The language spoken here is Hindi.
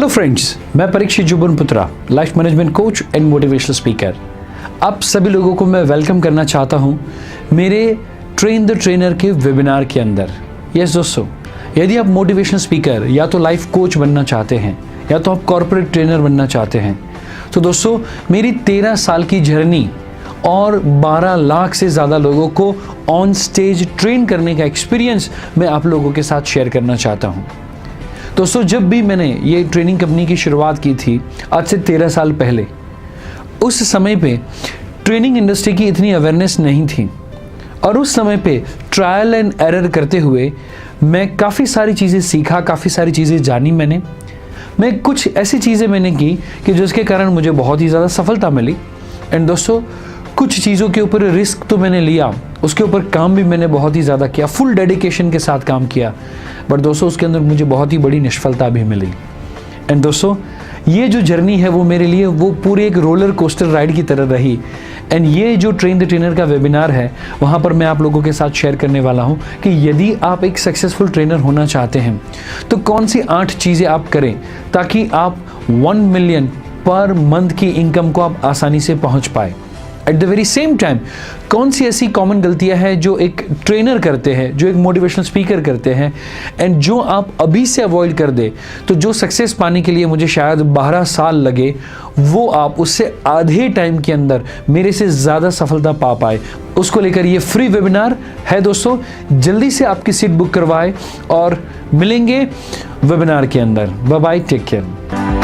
हेलो फ्रेंड्स, मैं Parikshit Jubanputra, life management coach and motivational speaker. आप सभी लोगों को मैं वेलकम करना चाहता हूं मेरे ट्रेन द ट्रेनर के वेबिनार के अंदर। यस दोस्तों, यदि आप मोटिवेशनल स्पीकर या तो लाइफ कोच बनना चाहते हैं या तो आप कॉर्पोरेट ट्रेनर बनना चाहते हैं, तो दोस्तों मेरी 13 साल की जर्नी और 12 लाख से ज़्यादा लोगों को ऑन स्टेज ट्रेन करने का एक्सपीरियंस मैं आप लोगों के साथ शेयर करना चाहता हूं। दोस्तों, जब भी मैंने ये ट्रेनिंग कंपनी की शुरुआत की थी आज से 13 साल पहले, उस समय पे ट्रेनिंग इंडस्ट्री की इतनी अवेयरनेस नहीं थी और उस समय पे ट्रायल एंड एरर करते हुए मैं काफ़ी सारी चीज़ें सीखा, काफ़ी सारी चीज़ें जानी। मैं कुछ ऐसी चीज़ें मैंने की कि जिसके कारण मुझे बहुत ही ज़्यादा सफलता मिली। एंड दोस्तों, कुछ चीज़ों के ऊपर रिस्क तो मैंने लिया, उसके ऊपर काम भी मैंने बहुत ही ज़्यादा किया, फुल डेडिकेशन के साथ काम किया, बट दोस्तों उसके अंदर मुझे बहुत ही बड़ी निष्फलता भी मिली। एंड दोस्तों, ये जो जर्नी है वो मेरे लिए वो पूरी एक रोलर कोस्टर राइड की तरह रही। एंड ये जो ट्रेन द ट्रेनर का वेबिनार है, वहाँ पर मैं आप लोगों के साथ शेयर करने वाला हूँ कि यदि आप एक सक्सेसफुल ट्रेनर होना चाहते हैं तो कौन सी 8 चीज़ें आप करें ताकि आप 1 मिलियन पर मंथ की इनकम को आप आसानी से पहुँच पाए। At the very same time, कौन सी ऐसी कॉमन गलतियां हैं जो एक ट्रेनर करते हैं, जो एक मोटिवेशनल स्पीकर करते हैं, एंड जो आप अभी से अवॉइड कर दे तो जो सक्सेस पाने के लिए मुझे शायद 12 साल लगे, वो आप उससे आधे टाइम के अंदर मेरे से ज़्यादा सफलता पा पाए। उसको लेकर ये फ्री वेबिनार है दोस्तों। जल्दी से आपकी सीट बुक करवाएं और मिलेंगे वेबिनार के अंदर। Bye bye, take care.